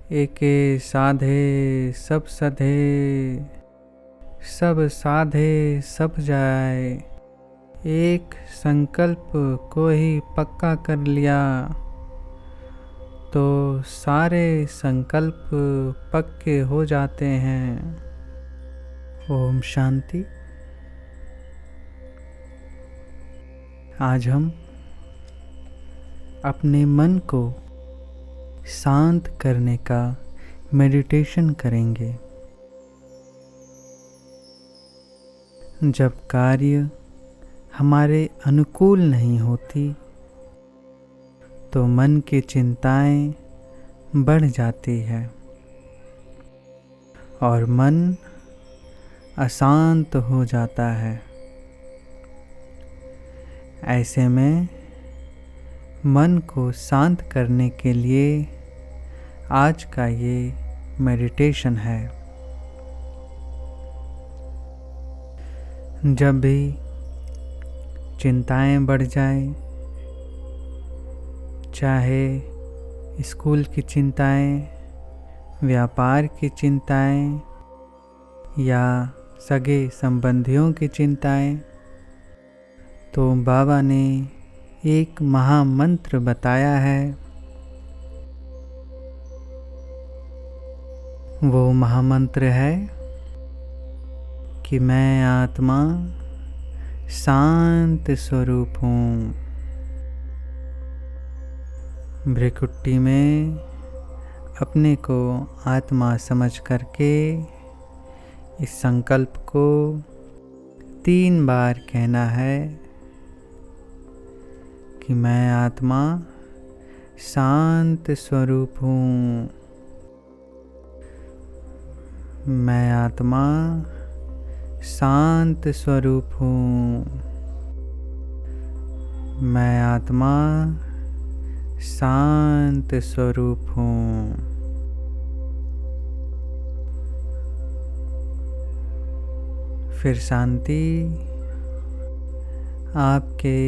एके साधे सब सधे, सब साधे सब जाए। एक संकल्प को ही पक्का कर लिया तो सारे संकल्प पक्के हो जाते हैं। ओम शांति। आज हम अपने मन को शांत करने का मेडिटेशन करेंगे। जब कार्य हमारे अनुकूल नहीं होती तो मन की चिंताएं बढ़ जाती है और मन अशांत हो जाता है। ऐसे में मन को शांत करने के लिए आज का ये मेडिटेशन है। जब भी चिंताएं बढ़ जाएं, चाहे स्कूल की चिंताएं, व्यापार की चिंताएं या सगे संबंधियों की चिंताएं, तो बाबा ने एक महामंत्र बताया है। वो महामंत्र है कि मैं आत्मा शांत स्वरूप हूँ। भ्रिकुटी में अपने को आत्मा समझ करके इस संकल्प को 3 बार कहना है कि मैं आत्मा शांत स्वरूप हूँ। मैं आत्मा शांत स्वरूप हूँ। मैं आत्मा शांत स्वरूप हूँ। फिर शांति आपके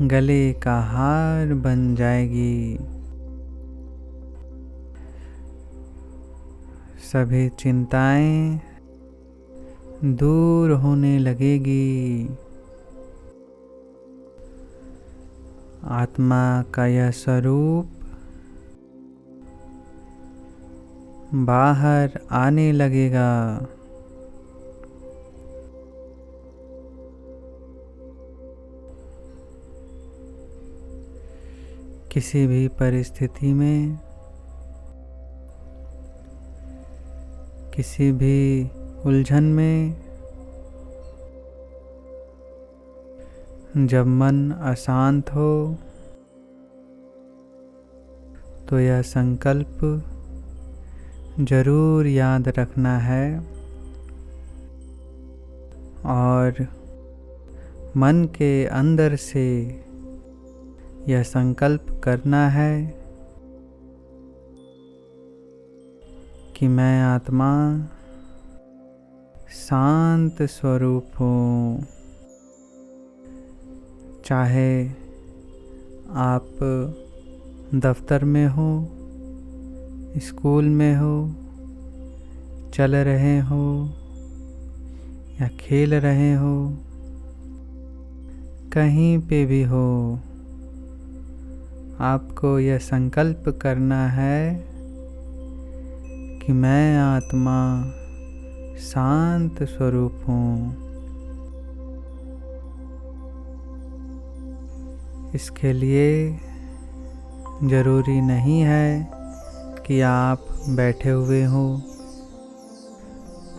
गले का हार बन जाएगी। सभी चिंताएं दूर होने लगेगी। आत्मा का यह स्वरूप बाहर आने लगेगा। किसी भी परिस्थिति में, किसी भी उलझन में, जब मन अशांत हो तो यह संकल्प जरूर याद रखना है और मन के अंदर से यह संकल्प करना है कि मैं आत्मा शांत स्वरूप हूँ। चाहे आप दफ्तर में हो, स्कूल में हो, चल रहे हो या खेल रहे हो, कहीं पे भी हो, आपको यह संकल्प करना है कि मैं आत्मा शांत स्वरूप हूँ। इसके लिए ज़रूरी नहीं है कि आप बैठे हुए हो,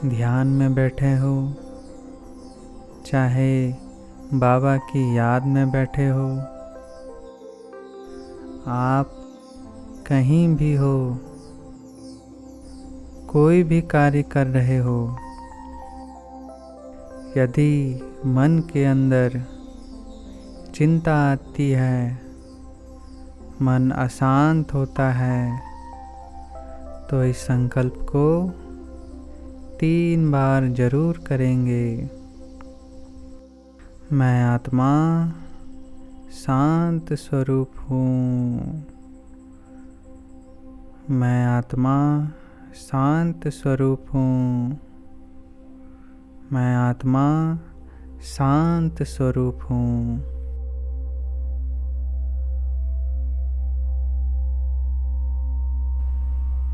ध्यान में बैठे हो, चाहे बाबा की याद में बैठे हो, आप कहीं भी हो, कोई भी कार्य कर रहे हो, यदि मन के अंदर चिंता आती है, मन अशांत होता है, तो इस संकल्प को 3 बार जरूर करेंगे। मैं आत्मा शांत स्वरूप हूँ। मैं आत्मा शांत स्वरूप हूँ। मैं आत्मा शांत स्वरूप हूँ।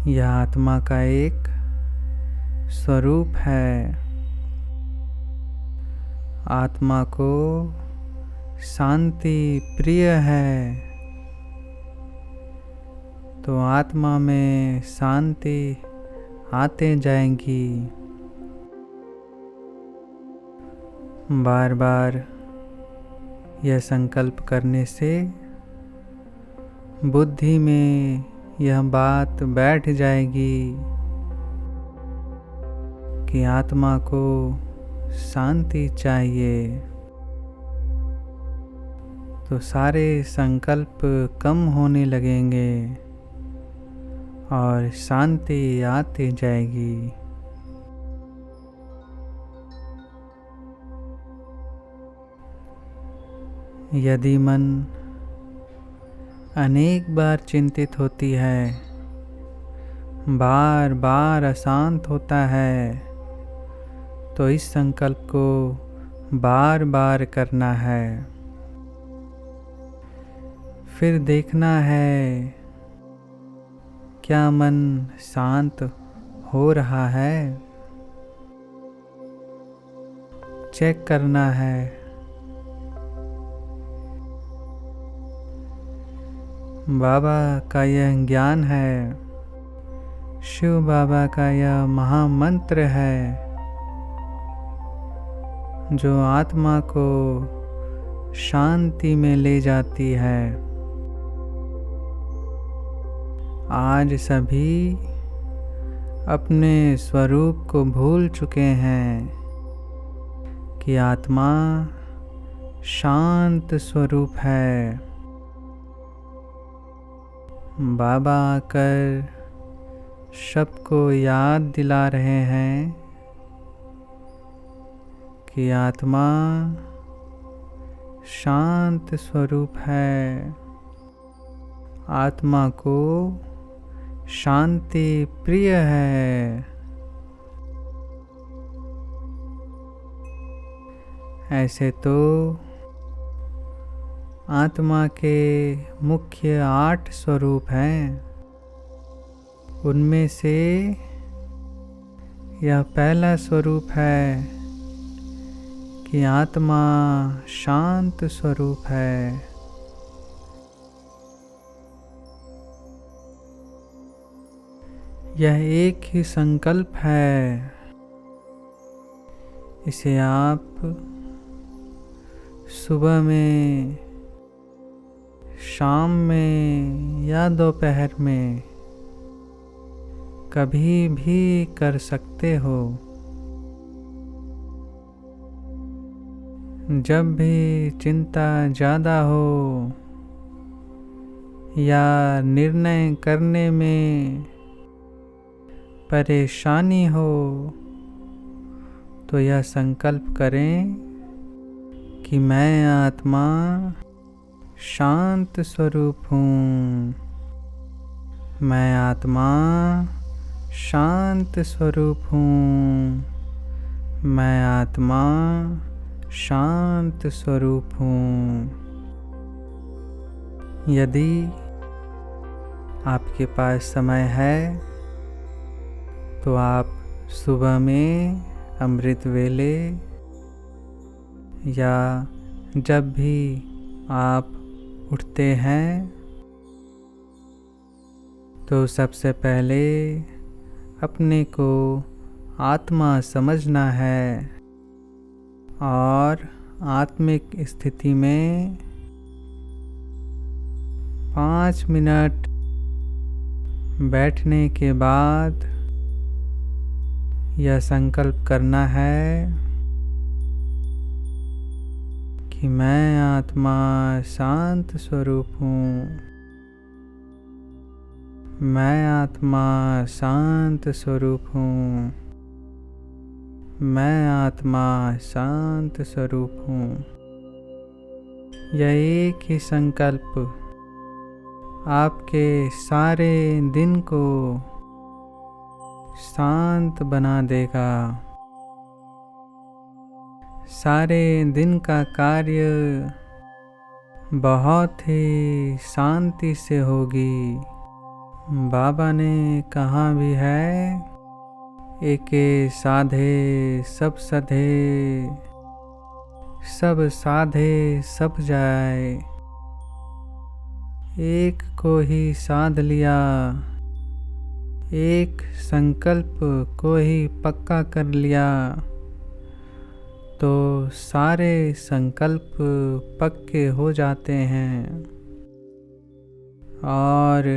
यह आत्मा का एक स्वरूप है। आत्मा को शांति प्रिय है, तो आत्मा में शांति आते जाएंगी। बार बार यह संकल्प करने से बुद्धि में यह बात बैठ जाएगी कि आत्मा को शांति चाहिए। तो सारे संकल्प कम होने लगेंगे और शांति आती जाएगी। यदि मन अनेक बार चिंतित होती है, बार बार अशांत होता है, तो इस संकल्प को बार बार करना है। फिर देखना है क्या मन शांत हो रहा है। चेक करना है। बाबा का यह ज्ञान है, शिव बाबा का यह महामंत्र है, जो आत्मा को शांति में ले जाती है। आज सभी अपने स्वरूप को भूल चुके हैं कि आत्मा शांत स्वरूप है। बाबा आकर सबको याद दिला रहे हैं कि आत्मा शांत स्वरूप है। आत्मा को शांति प्रिय है। ऐसे तो आत्मा के मुख्य 8 स्वरूप हैं। उनमें से यह पहला स्वरूप है कि आत्मा शांत स्वरूप है। यह एक ही संकल्प है। इसे आप सुबह में, शाम में या दोपहर में कभी भी कर सकते हो। जब भी चिंता ज़्यादा हो या निर्णय करने में परेशानी हो, तो यह संकल्प करें कि मैं आत्मा शांत स्वरूप हूँ। मैं आत्मा शांत स्वरूप हूँ। मैं आत्मा शांत स्वरूप हूँ। यदि आपके पास समय है तो आप सुबह में अमृत वेले या जब भी आप उठते हैं तो सबसे पहले अपने को आत्मा समझना है और आत्मिक स्थिति में 5 मिनट बैठने के बाद यह संकल्प करना है कि मैं आत्मा शांत स्वरूप हूँ। मैं आत्मा शांत स्वरूप हूँ। मैं आत्मा शांत स्वरूप हूँ। यह एक ही संकल्प आपके सारे दिन को शांत बना देगा। सारे दिन का कार्य बहुत ही शांति से होगी। बाबा ने कहा भी है, एके साधे सब सधे, सब साधे सब जाए। एक को ही साध लिया, एक संकल्प को ही पक्का कर लिया, तो सारे संकल्प पक्के हो जाते हैं। और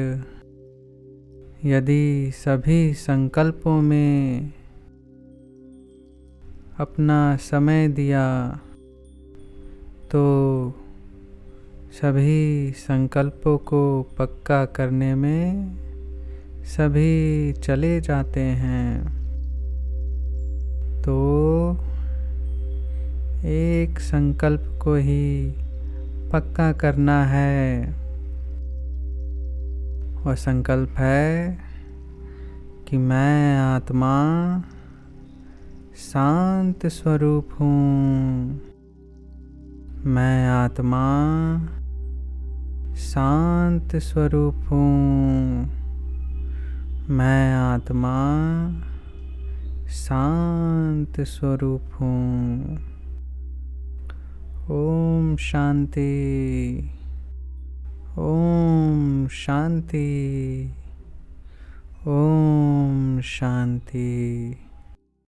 यदि सभी संकल्पों में अपना समय दिया तो सभी संकल्पों को पक्का करने में सभी चले जाते हैं। तो एक संकल्प को ही पक्का करना है। वह संकल्प है कि मैं आत्मा शांत स्वरूप हूँ। मैं आत्मा शांत स्वरूप हूँ। मैं आत्मा शांत स्वरूप हूँ। ओम शांति। ओम शांति। ओम शांति।